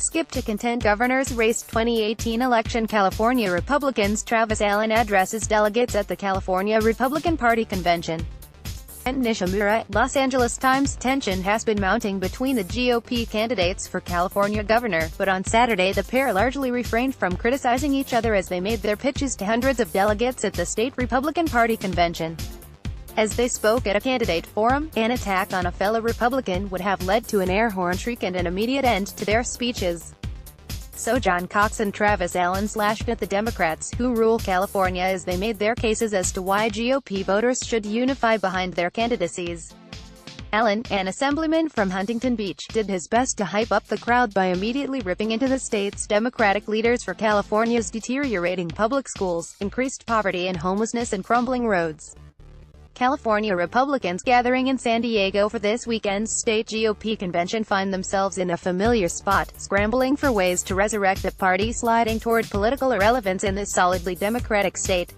Skip to contend governor's race 2018 election. California Republicans Travis Allen addresses delegates at the California Republican Party convention. And Nishimura, Los Angeles Times. Tension has been mounting between the GOP candidates for California governor, but on Saturday the pair largely refrained from criticizing each other as they made their pitches to hundreds of delegates at the state Republican Party convention. As they spoke at a candidate forum, an attack on a fellow Republican would have led to an air horn shriek and an immediate end to their speeches. So John Cox and Travis Allen slashed at the Democrats, who rule California, as they made their cases as to why GOP voters should unify behind their candidacies. Allen, an assemblyman from Huntington Beach, did his best to hype up the crowd by immediately ripping into the state's Democratic leaders for California's deteriorating public schools, increased poverty and homelessness, and crumbling roads. California Republicans gathering in San Diego for this weekend's state GOP convention find themselves in a familiar spot, scrambling for ways to resurrect the party sliding toward political irrelevance in this solidly Democratic state.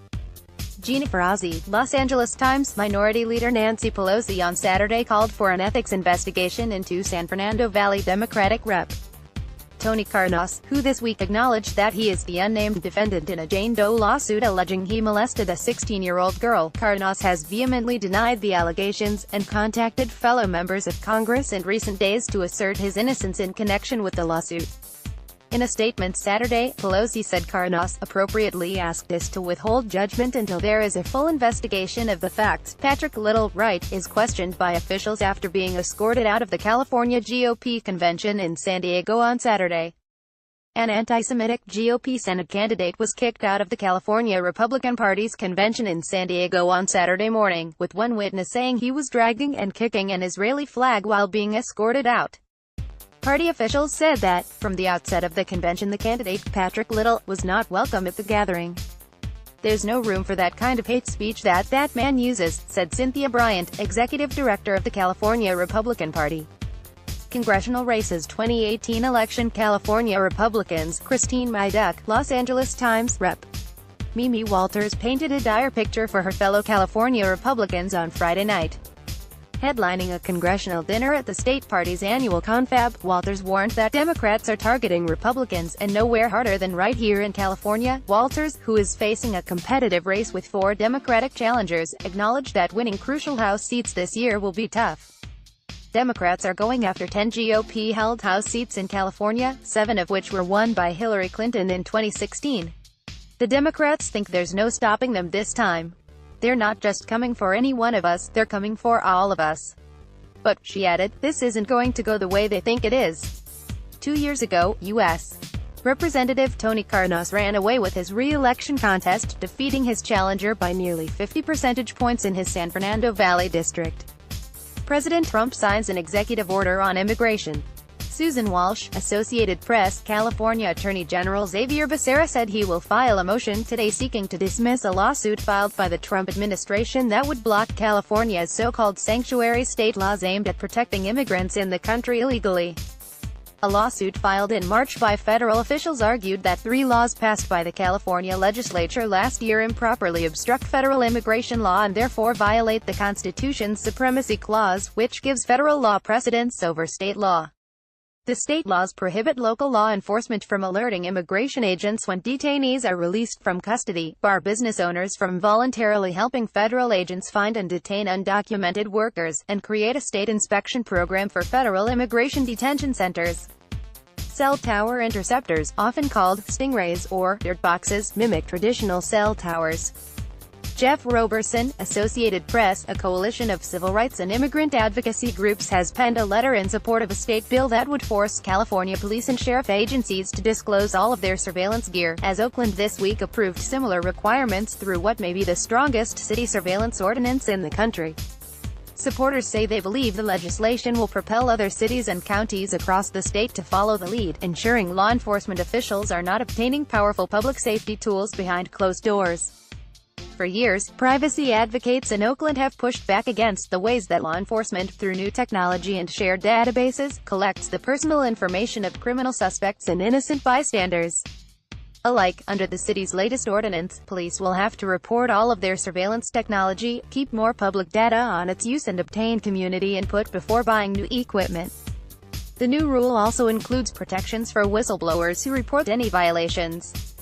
Gina Ferrazzi, Los Angeles Times. Minority Leader Nancy Pelosi on Saturday called for an ethics investigation into San Fernando Valley Democratic Rep. Tony Carnos, who this week acknowledged that he is the unnamed defendant in a Jane Doe lawsuit alleging he molested a 16-year-old girl. Carnos has vehemently denied the allegations, and contacted fellow members of Congress in recent days to assert his innocence in connection with the lawsuit. In a statement Saturday, Pelosi said Carnos appropriately asked us to withhold judgment until there is a full investigation of the facts. Patrick Little, right, is questioned by officials after being escorted out of the California GOP convention in San Diego on Saturday. An anti-Semitic GOP Senate candidate was kicked out of the California Republican Party's convention in San Diego on Saturday morning, with one witness saying he was dragging and kicking an Israeli flag while being escorted out. Party officials said that, from the outset of the convention, the candidate, Patrick Little, was not welcome at the gathering. "There's no room for that kind of hate speech that man uses," said Cynthia Bryant, executive director of the California Republican Party. Congressional races 2018 election. California Republicans, Christine Myduck, Los Angeles Times. Rep. Mimi Walters painted a dire picture for her fellow California Republicans on Friday night. Headlining a congressional dinner at the state party's annual confab, Walters warned that Democrats are targeting Republicans, and nowhere harder than right here in California. Walters, who is facing a competitive race with 4 Democratic challengers, acknowledged that winning crucial House seats this year will be tough. Democrats are going after 10 GOP-held House seats in California, 7 of which were won by Hillary Clinton in 2016. The Democrats think there's no stopping them this time. "They're not just coming for any one of us, they're coming for all of us." But, she added, this isn't going to go the way they think it is. 2 years ago, U.S. Representative Tony Carnos ran away with his re-election contest, defeating his challenger by nearly 50 percentage points in his San Fernando Valley district. President Trump signs an executive order on immigration. Susan Walsh, Associated Press. California Attorney General Xavier Becerra said he will file a motion today seeking to dismiss a lawsuit filed by the Trump administration that would block California's so-called sanctuary state laws aimed at protecting immigrants in the country illegally. A lawsuit filed in March by federal officials argued that 3 laws passed by the California legislature last year improperly obstruct federal immigration law and therefore violate the Constitution's Supremacy Clause, which gives federal law precedence over state law. The state laws prohibit local law enforcement from alerting immigration agents when detainees are released from custody, bar business owners from voluntarily helping federal agents find and detain undocumented workers, and create a state inspection program for federal immigration detention centers. Cell tower interceptors, often called stingrays or dirt boxes, mimic traditional cell towers. Jeff Roberson, Associated Press. A coalition of civil rights and immigrant advocacy groups has penned a letter in support of a state bill that would force California police and sheriff agencies to disclose all of their surveillance gear, as Oakland this week approved similar requirements through what may be the strongest city surveillance ordinance in the country. Supporters say they believe the legislation will propel other cities and counties across the state to follow the lead, ensuring law enforcement officials are not obtaining powerful public safety tools behind closed doors. For years, privacy advocates in Oakland have pushed back against the ways that law enforcement, through new technology and shared databases, collects the personal information of criminal suspects and innocent bystanders. Alike, under the city's latest ordinance, police will have to report all of their surveillance technology, keep more public data on its use, and obtain community input before buying new equipment. The new rule also includes protections for whistleblowers who report any violations.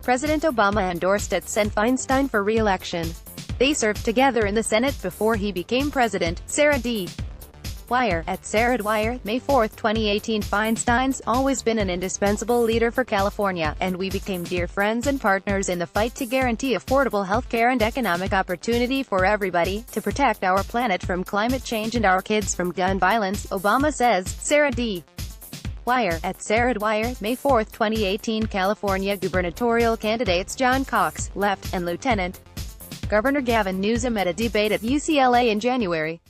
President Obama endorsed Feinstein for re-election. They served together in the Senate before he became president. Sarah D. Dwyer, at Sarah Dwyer, May 4, 2018. Feinstein's always been an indispensable leader for California, and we became dear friends and partners in the fight to guarantee affordable health care and economic opportunity for everybody, to protect our planet from climate change and our kids from gun violence, Obama says. Sarah D. Dwyer, at Sarah Dwyer, May 4, 2018. California gubernatorial candidates John Cox, left, and Lieutenant Governor Gavin Newsom at a debate at UCLA in January.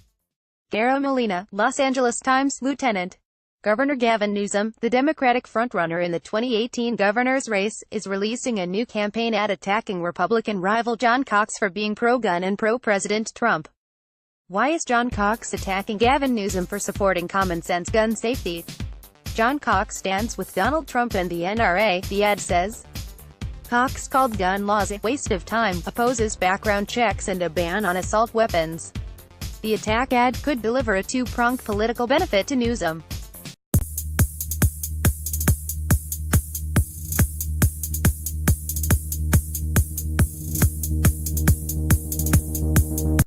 Gara Molina, Los Angeles Times. Lieutenant Governor Gavin Newsom, the Democratic frontrunner in the 2018 governor's race, is releasing a new campaign ad attacking Republican rival John Cox for being pro-gun and pro-President Trump. Why is John Cox attacking Gavin Newsom for supporting common-sense gun safety? John Cox stands with Donald Trump and the NRA, the ad says. Cox called gun laws a waste of time, opposes background checks and a ban on assault weapons. The attack ad could deliver a two-pronged political benefit to Newsom.